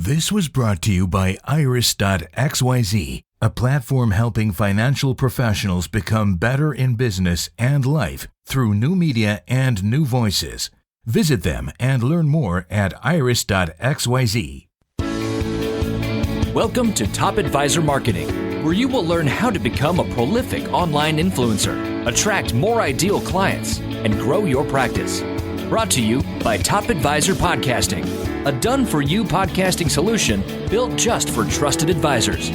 This was brought to you by Iris.xyz, a platform helping financial professionals become better in business and life through new media and new voices. Visit them and learn more at iris.xyz. Welcome to Top Advisor Marketing, where you will learn how to become a prolific online influencer, attract more ideal clients, and grow your practice. Brought to you by Top Advisor Podcasting, a done-for-you podcasting solution built just for trusted advisors.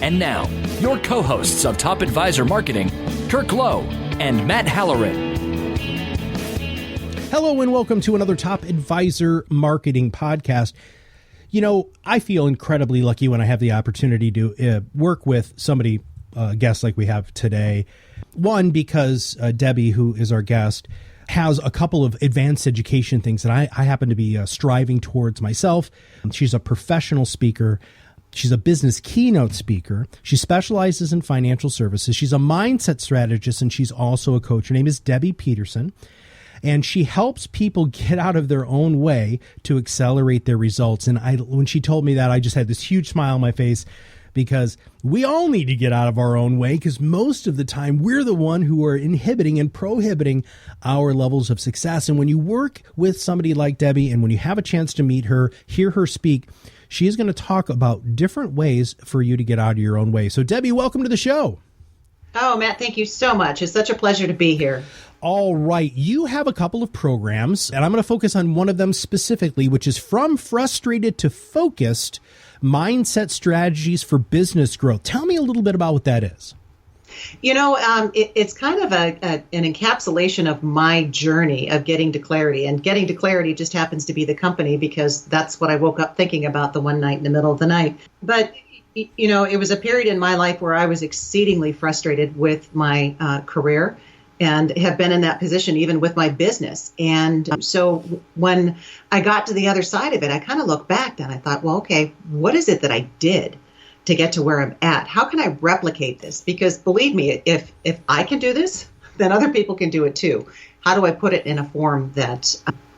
And now, your co-hosts of Top Advisor Marketing, Kirk Lowe and Matt Halloran. Hello and welcome to another Top Advisor Marketing podcast. You know, I feel incredibly lucky when I have the opportunity to work with somebody, guest like we have today. One, because Debbie, who is our guest, has a couple of advanced education things that I happen to be striving towards myself. She's a professional speaker. She's a business keynote speaker. She specializes in financial services. She's a mindset strategist, and she's also a coach. Her name is Debbier Peterson, and she helps people get out of their own way to accelerate their results. And when she told me that, I just had this huge smile on my face, because we all need to get out of our own way, because most of the time we're the one who are inhibiting and prohibiting our levels of success. And when you work with somebody like Debbie, and when you have a chance to meet her, hear her speak, she is going to talk about different ways for you to get out of your own way. So Debbie, welcome to the show. Oh, Matt, thank you so much. It's such a pleasure to be here. All right. You have a couple of programs, and I'm going to focus on one of them specifically, which is From Frustrated to Focused, Mindset Strategies for Business Growth. Tell me a little bit about what that is. You know, it's kind of an encapsulation of my journey of getting to clarity. And getting to clarity just happens to be the company, because that's what I woke up thinking about the one night in the middle of the night. But, you know, it was a period in my life where I was exceedingly frustrated with my career, and have been in that position even with my business. And so when I got to the other side of it, I kind of looked back and I thought, well, okay, what is it that I did to get to where I'm at? How can I replicate this? Because believe me, if I can do this, then other people can do it too. How do I put it in a form that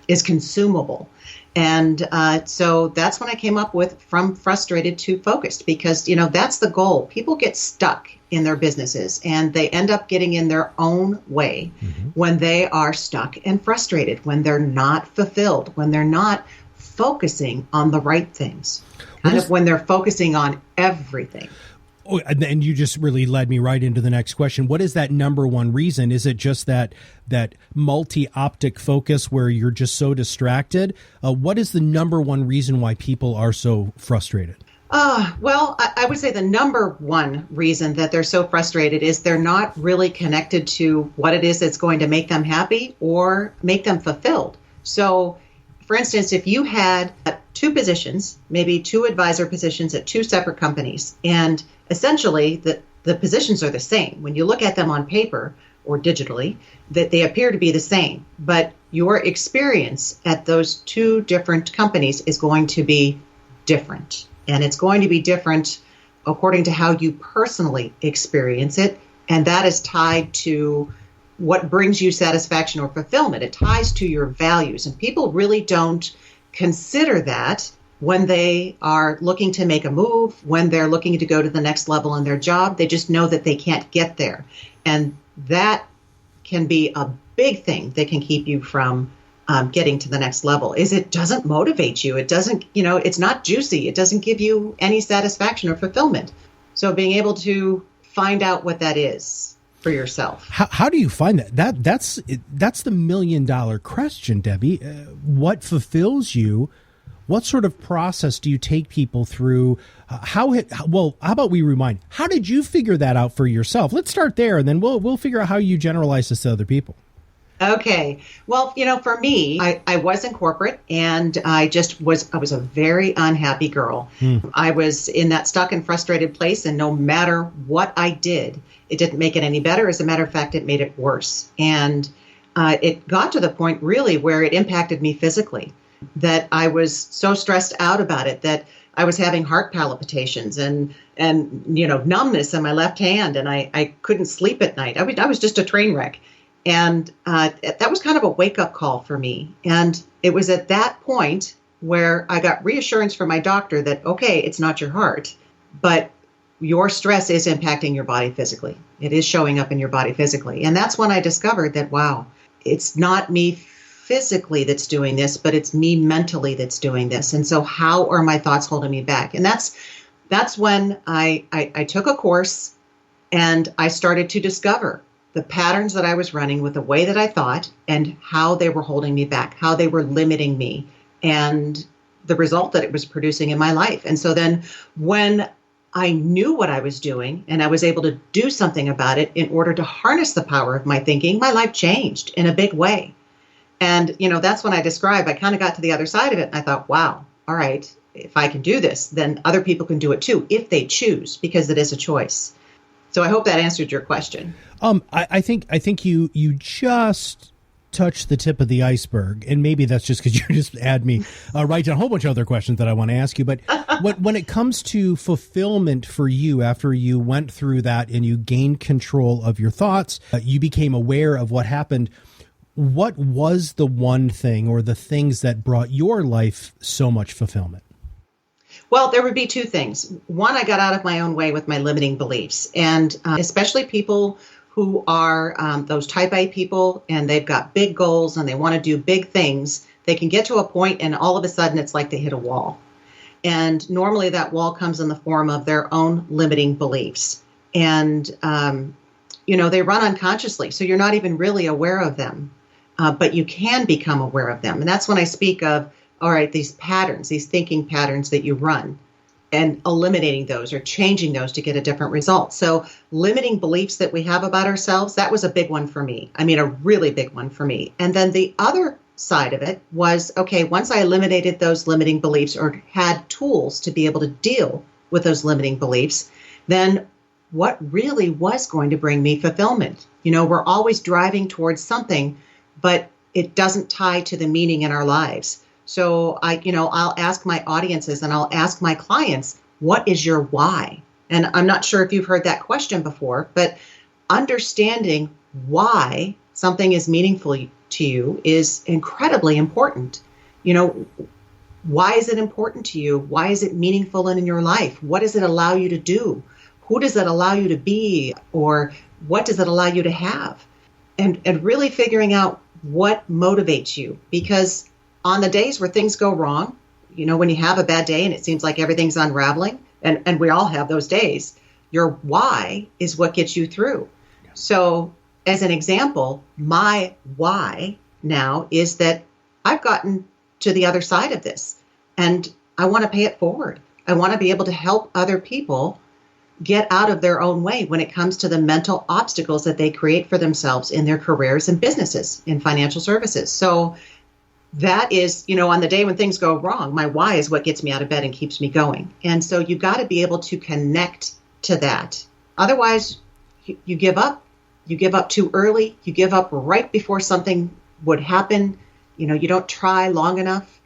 is consumable? And so that's when I came up with From Frustrated to Focused, because, you know, that's the goal. People get stuck in their businesses, and they end up getting in their own way when they are stuck and frustrated, when they're not fulfilled, when they're not focusing on the right things, when they're focusing on everything. Oh, and you just really led me right into the next question. What is that number one reason? Is it just that multi-optic focus where you're just so distracted? What is the number one reason why people are so frustrated? Well, I would say the number one reason that they're so frustrated is they're not really connected to what it is that's going to make them happy or make them fulfilled. So, for instance, if you had two positions, maybe two advisor positions at two separate companies, and essentially the positions are the same. When you look at them on paper or digitally, that they appear to be the same, but your experience at those two different companies is going to be different. And it's going to be different according to how you personally experience it. And that is tied to what brings you satisfaction or fulfillment. It ties to your values. And people really don't consider that when they are looking to make a move, when they're looking to go to the next level in their job. They just know that they can't get there. And that can be a big thing that can keep you from getting to the next level. Is it doesn't motivate you. It doesn't, you know, it's not juicy. It doesn't give you any satisfaction or fulfillment. So being able to find out what that is for yourself. How do you find that? That's the $1 million question, Debbie. What fulfills you? What sort of process do you take people through? How about we rewind? How did you figure that out for yourself? Let's start there, and then we'll figure out how you generalize this to other people. Okay. Well, you know, for me, I was in corporate, and I was a very unhappy girl. I was in that stuck and frustrated place, and no matter what I did, it didn't make it any better. As a matter of fact, it made it worse. And it got to the point really where it impacted me physically, that I was so stressed out about it that I was having heart palpitations and you know, numbness in my left hand, and I couldn't sleep at night. I was just a train wreck. And that was kind of a wake-up call for me. And it was at that point where I got reassurance from my doctor that, okay, it's not your heart, but your stress is impacting your body physically. It is showing up in your body physically. And that's when I discovered that, wow, it's not me physically that's doing this, but it's me mentally that's doing this. And so how are my thoughts holding me back? And that's when I took a course and I started to discover the patterns that I was running with the way that I thought and how they were holding me back, how they were limiting me, and the result that it was producing in my life. And so then when I knew what I was doing and I was able to do something about it in order to harness the power of my thinking, my life changed in a big way. And, that's when I kind of got to the other side of it. And I thought, wow, all right, if I can do this, then other people can do it too, if they choose, because it is a choice. So I hope that answered your question. I think you just touched the tip of the iceberg, and maybe that's just because you just add me right to a whole bunch of other questions that I want to ask you. But when it comes to fulfillment for you, after you went through that and you gained control of your thoughts, you became aware of what happened. What was the one thing or the things that brought your life so much fulfillment? Well, there would be two things. One, I got out of my own way with my limiting beliefs, and especially people who are those type A people, and they've got big goals and they want to do big things. They can get to a point and all of a sudden it's like they hit a wall. And normally that wall comes in the form of their own limiting beliefs. And, they run unconsciously, so you're not even really aware of them, but you can become aware of them. And that's when I speak of, all right, these patterns, these thinking patterns that you run, and eliminating those or changing those to get a different result. So limiting beliefs that we have about ourselves, that was a big one for me. I mean, a really big one for me. And then the other side of it was, okay, once I eliminated those limiting beliefs or had tools to be able to deal with those limiting beliefs, then what really was going to bring me fulfillment? We're always driving towards something, but it doesn't tie to the meaning in our lives. So I'll ask my audiences and I'll ask my clients, what is your why? And I'm not sure if you've heard that question before, but understanding why something is meaningful to you is incredibly important. Why is it important to you? Why is it meaningful in your life? What does it allow you to do? Who does it allow you to be? Or what does it allow you to have? And really figuring out what motivates you, because on the days where things go wrong, when you have a bad day and it seems like everything's unraveling, and we all have those days, your why is what gets you through. So as an example, my why now is that I've gotten to the other side of this and I want to pay it forward. I want to be able to help other people get out of their own way when it comes to the mental obstacles that they create for themselves in their careers and businesses in financial services. So that is, on the day when things go wrong, my why is what gets me out of bed and keeps me going. And so you've got to be able to connect to that. Otherwise, you give up. You give up too early. You give up right before something would happen. You don't try long enough.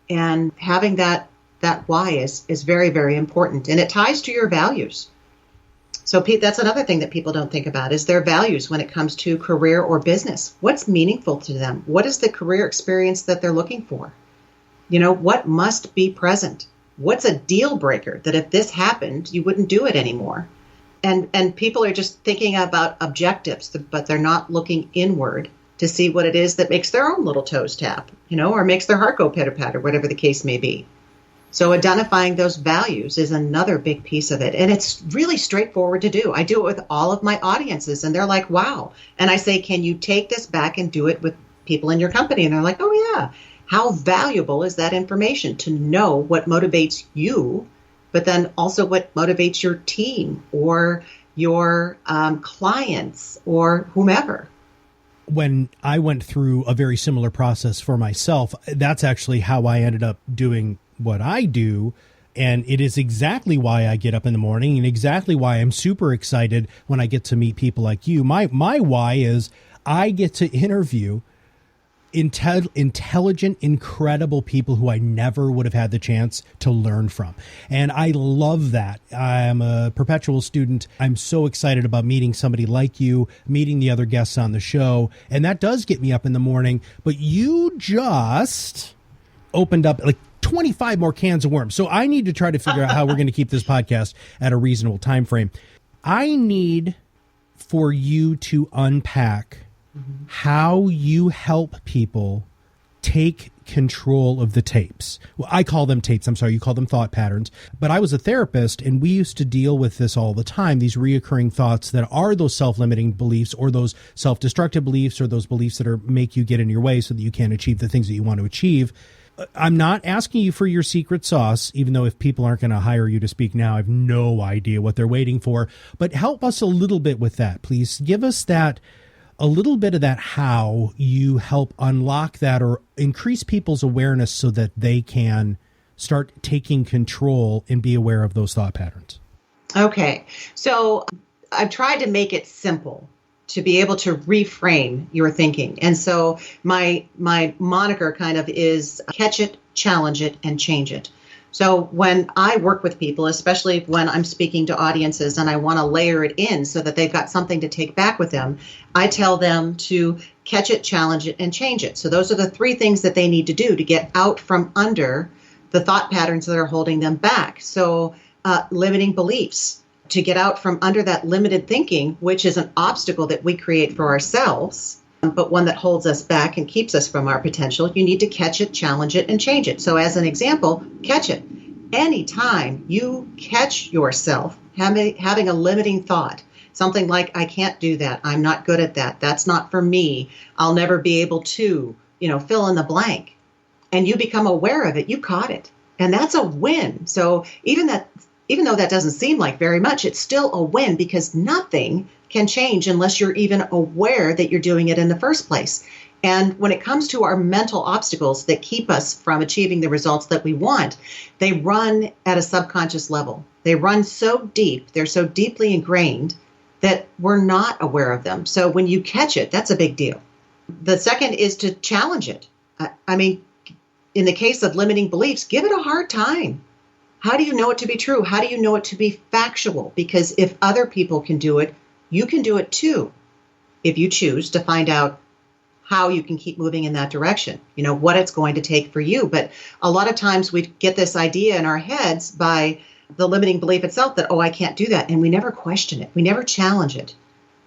And having that why is very, very important. And it ties to your values. So, Pete, that's another thing that people don't think about is their values when it comes to career or business. What's meaningful to them? What is the career experience that they're looking for? What must be present? What's a deal breaker that if this happened, you wouldn't do it anymore? And people are just thinking about objectives, but they're not looking inward to see what it is that makes their own little toes tap, or makes their heart go pitter-patter, whatever the case may be. So identifying those values is another big piece of it. And it's really straightforward to do. I do it with all of my audiences and they're like, wow. And I say, can you take this back and do it with people in your company? And they're like, oh yeah. How valuable is that information to know what motivates you, but then also what motivates your team or your clients or whomever? When I went through a very similar process for myself, that's actually how I ended up doing what I do. And it is exactly why I get up in the morning and exactly why I'm super excited when I get to meet people like you. My why is I get to interview intelligent, incredible people who I never would have had the chance to learn from. And I love that. I'm a perpetual student. I'm so excited about meeting somebody like you, meeting the other guests on the show. And that does get me up in the morning. But you just opened up, like, 25 more cans of worms. So I need to try to figure out how we're going to keep this podcast at a reasonable time frame. I need for you to unpack how you help people take control of the tapes. Well, I call them tapes. I'm sorry, you call them thought patterns. But I was a therapist, and we used to deal with this all the time, these reoccurring thoughts that are those self-limiting beliefs or those self-destructive beliefs or those beliefs that make you get in your way so that you can't achieve the things that you want to achieve. I'm not asking you for your secret sauce, even though if people aren't going to hire you to speak now, I have no idea what they're waiting for. But help us a little bit with that, please. Give us a little bit of that, how you help unlock that or increase people's awareness so that they can start taking control and be aware of those thought patterns. Okay. So I've tried to make it simple to be able to reframe your thinking. And so my moniker kind of is catch it, challenge it, and change it. So when I work with people, especially when I'm speaking to audiences and I want to layer it in so that they've got something to take back with them, I tell them to catch it, challenge it, and change it. So those are the three things that they need to do to get out from under the thought patterns that are holding them back. So limiting beliefs, to get out from under that limited thinking, which is an obstacle that we create for ourselves, but one that holds us back and keeps us from our potential. You need to catch it, challenge it, and change it. So as an example, catch it. Anytime you catch yourself having a limiting thought, something like, I can't do that, I'm not good at that, that's not for me, I'll never be able to, fill in the blank, and you become aware of it, you caught it. And that's a win. So even though that doesn't seem like very much, it's still a win because nothing can change unless you're even aware that you're doing it in the first place. And when it comes to our mental obstacles that keep us from achieving the results that we want, they run at a subconscious level. They run so deep, they're so deeply ingrained that we're not aware of them. So when you catch it, that's a big deal. The second is to challenge it. I mean, in the case of limiting beliefs, give it a hard time. How do you know it to be true? How do you know it to be factual? Because if other people can do it, you can do it too, if you choose to find out how you can keep moving in that direction, what it's going to take for you. But a lot of times we get this idea in our heads by the limiting belief itself that, I can't do that. And we never question it. We never challenge it.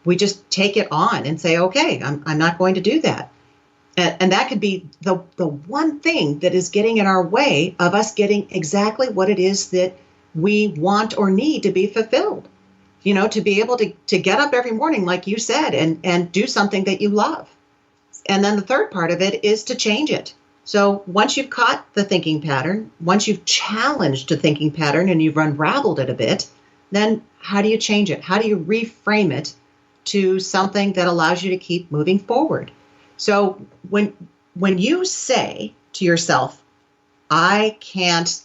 We just take it on and say, okay, I'm not going to do that. And that could be the one thing that is getting in our way of us getting exactly what it is that we want or need to be fulfilled. To be able to get up every morning, like you said, and do something that you love. And then the third part of it is to change it. So once you've caught the thinking pattern, once you've challenged the thinking pattern and you've unraveled it a bit, then how do you change it? How do you reframe it to something that allows you to keep moving forward? So when you say to yourself, I can't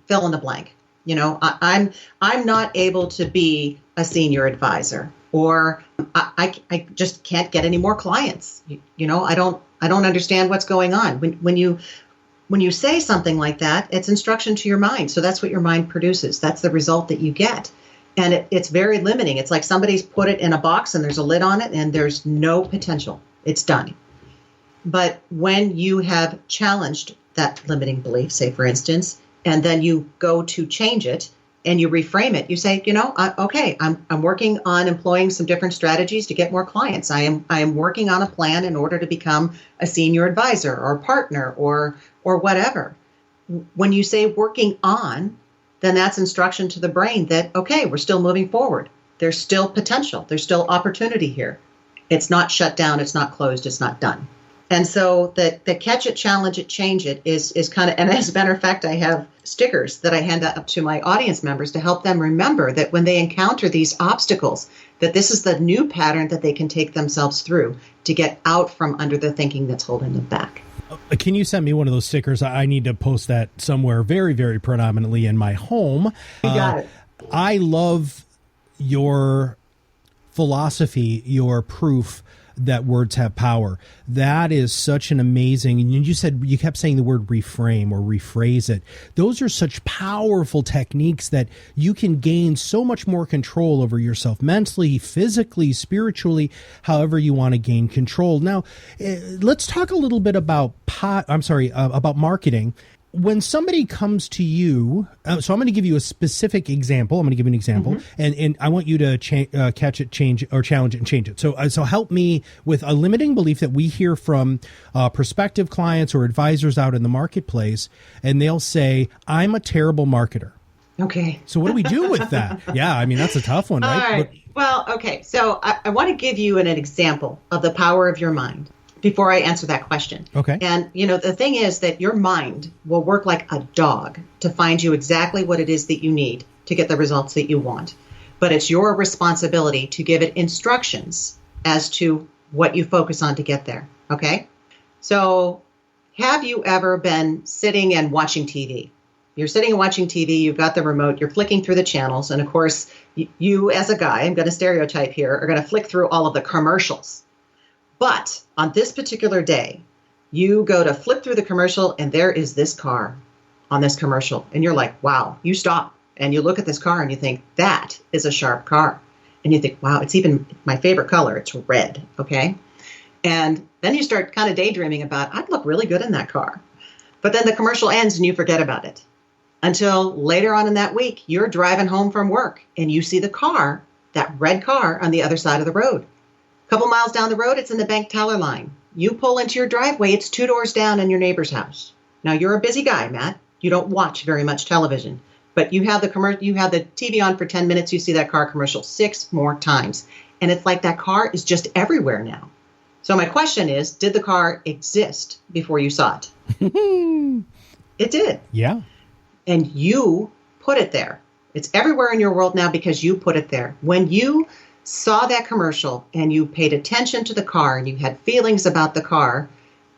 fill in the blank, I'm not able to be a senior advisor, or I just can't get any more clients. I don't understand what's going on. When you say something like that, it's instruction to your mind. So that's what your mind produces. That's the result that you get. And it's very limiting. It's like somebody's put it in a box and there's a lid on it and there's no potential. It's done. But when you have challenged that limiting belief, say for instance, and then you go to change it and you reframe it, you say, okay, I'm working on employing some different strategies to get more clients. I am working on a plan in order to become a senior advisor or partner or whatever. When you say working on, then that's instruction to the brain that, okay, we're still moving forward. There's still potential. There's still opportunity here. It's not shut down. It's not closed. It's not done. And so the catch it, challenge it, change it is kind of, and as a matter of fact, I have stickers that I hand out to my audience members to help them remember that when they encounter these obstacles, that this is the new pattern that they can take themselves through to get out from under the thinking that's holding them back. Can you send me one of those stickers? I need to post that somewhere very, very predominantly in my home. You got it. I love your philosophy, your proof that words have power. That is such an amazing, and you kept saying the word reframe or rephrase it. Those are such powerful techniques that you can gain so much more control over yourself mentally, physically, spiritually, however you want to gain control. Now, let's talk a little bit about about marketing. when somebody comes to you, so I'm going to give you a specific example. I'm going to give you an example, and I want you to catch it, change, or challenge it and change it. So help me with a limiting belief that we hear from prospective clients or advisors out in the marketplace, and they'll say, "I'm a terrible marketer." Okay. So what do we do with that? Yeah, I mean, that's a tough one, right? All right. Well, okay. So I want to give you an example of the power of your mind before I answer that question. Okay. And, the thing is that your mind will work like a dog to find you exactly what it is that you need to get the results that you want. But it's your responsibility to give it instructions as to what you focus on to get there. Okay. So have you ever been sitting and watching TV? You're sitting and watching TV, you've got the remote, you're flicking through the channels, and of course, you as a guy, I'm going to stereotype here, are going to flick through all of the commercials. But on this particular day, you go to flip through the commercial, and there is this car on this commercial, and you're like, wow, you stop, and you look at this car, and you think, that is a sharp car. And you think, wow, it's even my favorite color, it's red, okay? And then you start kind of daydreaming about, I'd look really good in that car. But then the commercial ends, and you forget about it. Until later on in that week, you're driving home from work and you see the car, that red car, on the other side of the road. A couple miles down the road, it's in the bank teller line. You pull into your driveway, it's 2 doors down in your neighbor's house. Now, you're a busy guy, Matt. You don't watch very much television, but you have the TV on for 10 minutes, you see that car commercial 6 more times. And it's like that car is just everywhere now. So my question is, did the car exist before you saw it? It did. Yeah. And you put it there. It's everywhere in your world now because you put it there. When you saw that commercial and you paid attention to the car and you had feelings about the car,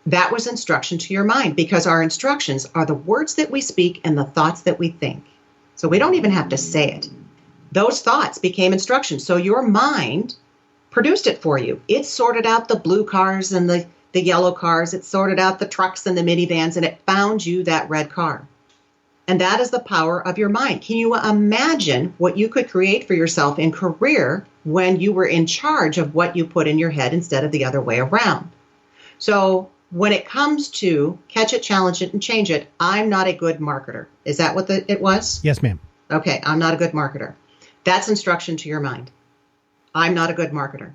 that was instruction to your mind, because our instructions are the words that we speak and the thoughts that we think. So we don't even have to say it. Those thoughts became instructions. So your mind produced it for you. It sorted out the blue cars and the yellow cars. It sorted out the trucks and the minivans, and it found you that red car. And that is the power of your mind. Can you imagine what you could create for yourself in career when you were in charge of what you put in your head instead of the other way around? So when it comes to catch it, challenge it, and change it, I'm not a good marketer. Is that what it was? Yes, ma'am. Okay, I'm not a good marketer. That's instruction to your mind. I'm not a good marketer.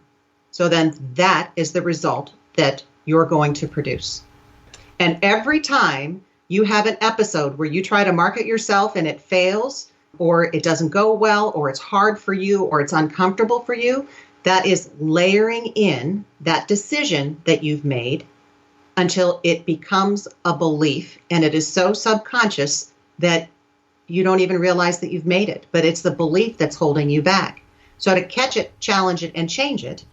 So then that is the result that you're going to produce. And every time you have an episode where you try to market yourself and it fails, or it doesn't go well, or it's hard for you, or it's uncomfortable for you, that is layering in that decision that you've made until it becomes a belief, and it is so subconscious that you don't even realize that you've made it, but it's the belief that's holding you back. So to catch it, challenge it, and change it,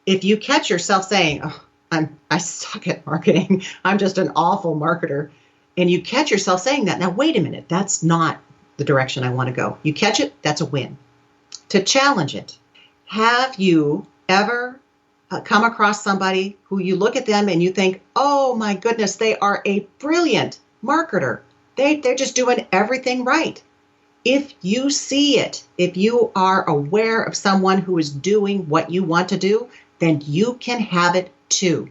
if you catch yourself saying, oh, I suck at marketing, I'm just an awful marketer, and you catch yourself saying that, now wait a minute, that's not the direction I want to go. You catch it, that's a win. To challenge it, have you ever come across somebody who you look at them and you think, oh my goodness, they are a brilliant marketer. They're just doing everything right. If you see it, if you are aware of someone who is doing what you want to do, then you can have it too.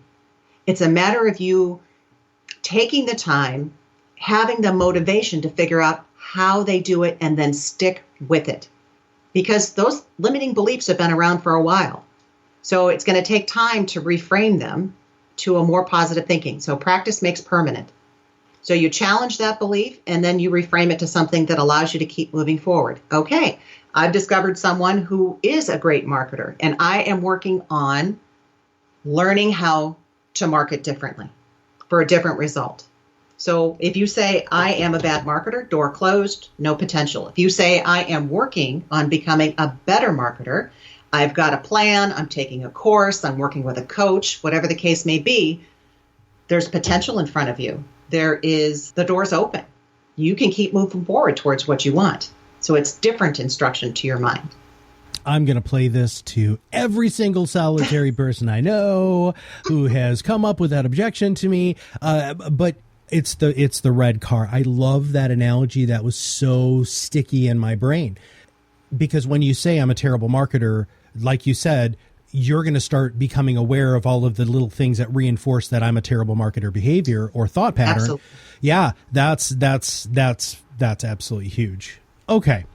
It's a matter of you taking the time, having the motivation to figure out how they do it, and then stick with it. Because those limiting beliefs have been around for a while. So it's going to take time to reframe them to a more positive thinking. So practice makes permanent. So you challenge that belief, and then you reframe it to something that allows you to keep moving forward. Okay, I've discovered someone who is a great marketer, and I am working on learning how to market differently for a different result. So if you say, I am a bad marketer, door closed, no potential. If you say, I am working on becoming a better marketer, I've got a plan, I'm taking a course, I'm working with a coach, whatever the case may be, there's potential in front of you. The door's open. You can keep moving forward towards what you want. So it's different instruction to your mind. I'm going to play this to every single solitary person I know who has come up with that objection to me. But it's the red car. I love that analogy. That was so sticky in my brain. Because when you say I'm a terrible marketer, like you said, you're going to start becoming aware of all of the little things that reinforce that I'm a terrible marketer behavior or thought pattern. Absolutely. Yeah, that's absolutely huge. Okay.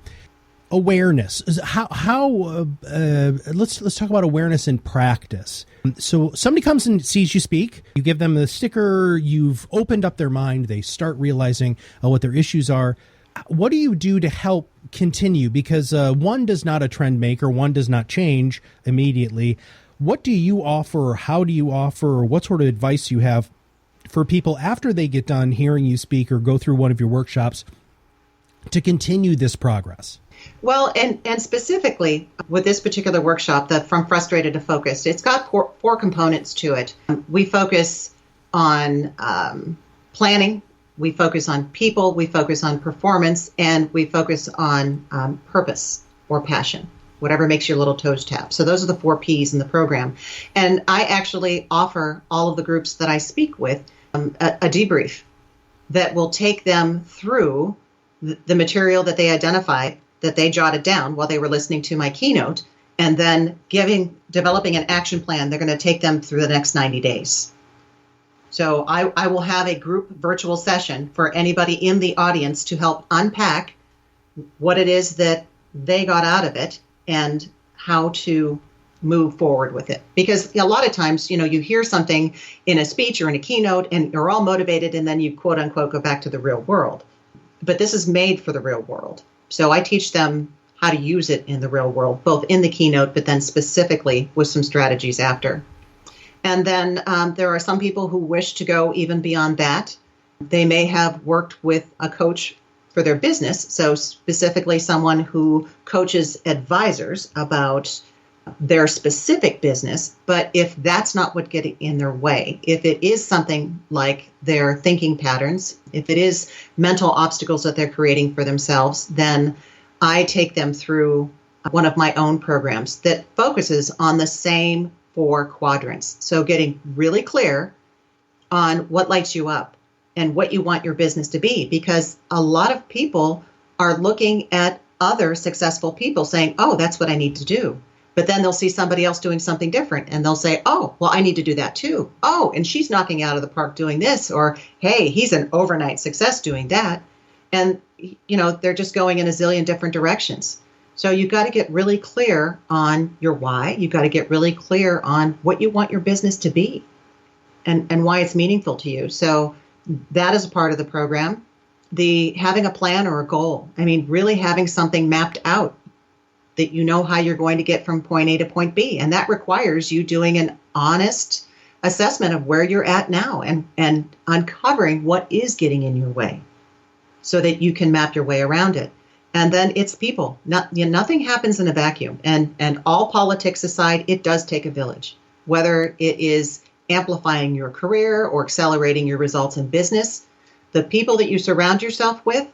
Awareness. Let's talk about awareness in practice. So somebody comes and sees you speak, you give them the sticker, you've opened up their mind, they start realizing what their issues are. What do you do to help continue? Because one does not a trend maker, one does not change immediately. What do you offer, or how do you offer, or what sort of advice you have for people after they get done hearing you speak or go through one of your workshops to continue this progress? Well, and specifically with this particular workshop, the From Frustrated to Focused, it's got four components to it. We focus on planning, we focus on people, we focus on performance, and we focus on purpose or passion, whatever makes your little toes tap. So those are the 4 Ps in the program. And I actually offer all of the groups that I speak with a debrief that will take them through the material that they identified, that they jotted down while they were listening to my keynote, and then developing an action plan. They're going to take them through the next 90 days. So I will have a group virtual session for anybody in the audience to help unpack what it is that they got out of it and how to move forward with it. Because a lot of times, you hear something in a speech or in a keynote and you're all motivated, and then you quote unquote go back to the real world. But this is made for the real world. So I teach them how to use it in the real world, both in the keynote, but then specifically with some strategies after. And then there are some people who wish to go even beyond that. They may have worked with a coach for their business. So specifically someone who coaches advisors about their specific business. But if that's not what gets in their way, if it is something like their thinking patterns, if it is mental obstacles that they're creating for themselves, then I take them through one of my own programs that focuses on the same 4 quadrants. So getting really clear on what lights you up and what you want your business to be, because a lot of people are looking at other successful people saying, oh, that's what I need to do. But then they'll see somebody else doing something different and they'll say, oh, well, I need to do that too. Oh, and she's knocking out of the park doing this, or, hey, he's an overnight success doing that. And, they're just going in a zillion different directions. So you've got to get really clear on your why. You've got to get really clear on what you want your business to be and why it's meaningful to you. So that is a part of the program. Having a plan or a goal. Really having something mapped out that you know how you're going to get from point A to point B. And that requires you doing an honest assessment of where you're at now and uncovering what is getting in your way so that you can map your way around it. And then it's people. Nothing happens in a vacuum. And all politics aside, it does take a village. Whether it is amplifying your career or accelerating your results in business, the people that you surround yourself with,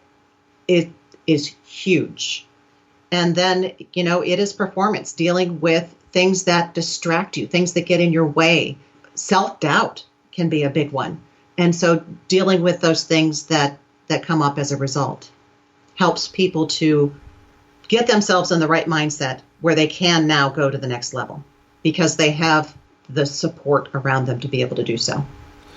it is huge. And then, it is performance, dealing with things that distract you, things that get in your way. Self-doubt can be a big one. And so dealing with those things that come up as a result helps people to get themselves in the right mindset where they can now go to the next level because they have the support around them to be able to do so.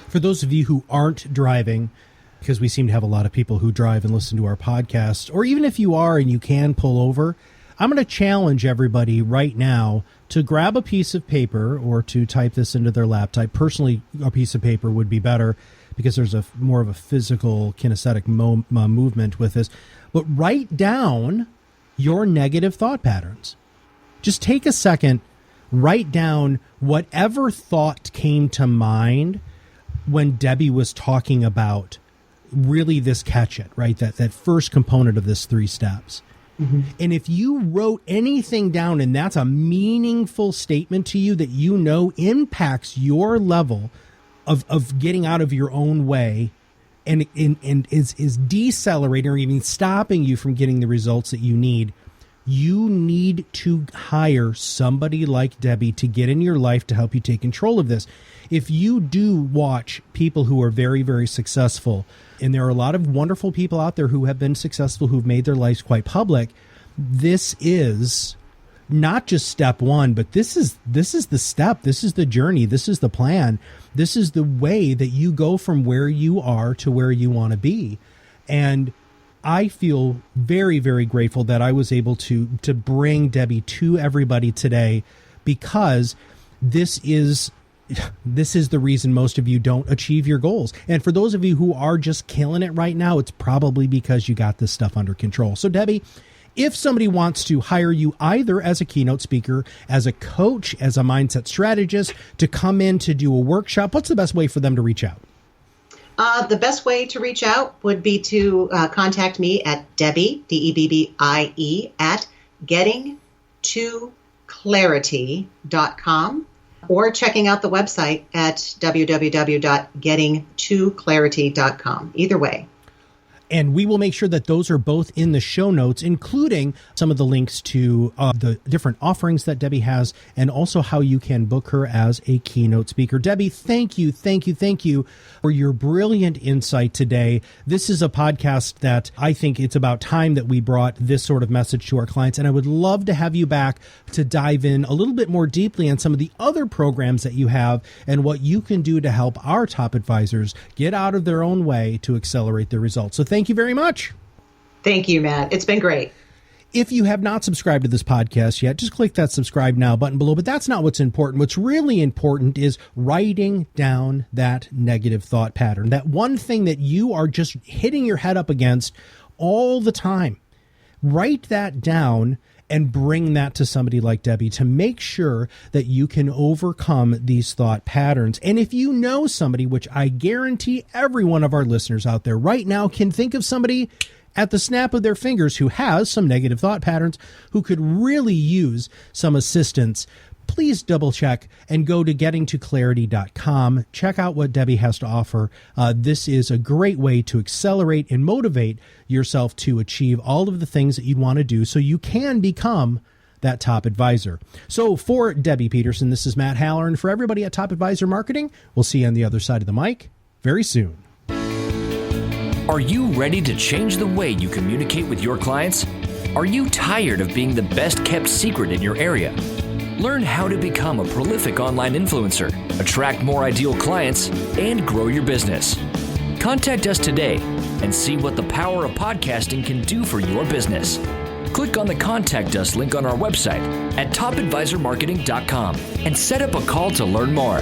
For those of you who aren't driving, because we seem to have a lot of people who drive and listen to our podcast, or even if you are and you can pull over, I'm going to challenge everybody right now to grab a piece of paper or to type this into their laptop. Personally, a piece of paper would be better because there's more of a physical kinesthetic movement with this. But write down your negative thought patterns. Just take a second, write down whatever thought came to mind when Debbie was talking about really this catch it, right? That first component of this 3 steps. Mm-hmm. And if you wrote anything down and that's a meaningful statement to you that impacts your level of getting out of your own way and is decelerating or even stopping you from getting the results that you need to hire somebody like Debbie to get in your life to help you take control of this. If you do watch people who are very, very successful, and there are a lot of wonderful people out there who have been successful, who've made their lives quite public, this is not just step one, but this is the step. This is the journey. This is the plan. This is the way that you go from where you are to where you want to be. And I feel very, very grateful that I was able to bring Debbie to everybody today, because this is the reason most of you don't achieve your goals. And for those of you who are just killing it right now, it's probably because you got this stuff under control. So Debbie, if somebody wants to hire you either as a keynote speaker, as a coach, as a mindset strategist, to come in to do a workshop, what's the best way for them to reach out? The best way to reach out would be to contact me at Debbie, Debbie, at gettingtoclarity.com, or checking out the website at www.gettingtoclarity.com. Either way. And we will make sure that those are both in the show notes, including some of the links to the different offerings that Debbie has, and also how you can book her as a keynote speaker. Debbie, thank you for your brilliant insight today. This is a podcast that I think it's about time that we brought this sort of message to our clients. And I would love to have you back to dive in a little bit more deeply on some of the other programs that you have and what you can do to help our top advisors get out of their own way to accelerate their results. So thank you very much. Thank you, Matt. It's been great. If you have not subscribed to this podcast yet, just click that subscribe now button below. But that's not what's important. What's really important is writing down that negative thought pattern, that one thing that you are just hitting your head up against all the time. Write that down and bring that to somebody like Debbie to make sure that you can overcome these thought patterns. And if you know somebody, which I guarantee every one of our listeners out there right now can think of somebody at the snap of their fingers who has some negative thought patterns, who could really use some assistance, please double check and go to gettingtoclarity.com. Check out what Debbie has to offer. This is a great way to accelerate and motivate yourself to achieve all of the things that you'd want to do so you can become that top advisor. So for Debbier Peterson, this is Matt Haller, and for everybody at Top Advisor Marketing, we'll see you on the other side of the mic very soon. Are you ready to change the way you communicate with your clients? Are you tired of being the best kept secret in your area? Learn how to become a prolific online influencer, attract more ideal clients, and grow your business. Contact us today and see what the power of podcasting can do for your business. Click on the Contact Us link on our website at topadvisormarketing.com and set up a call to learn more.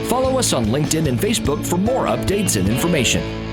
Follow us on LinkedIn and Facebook for more updates and information.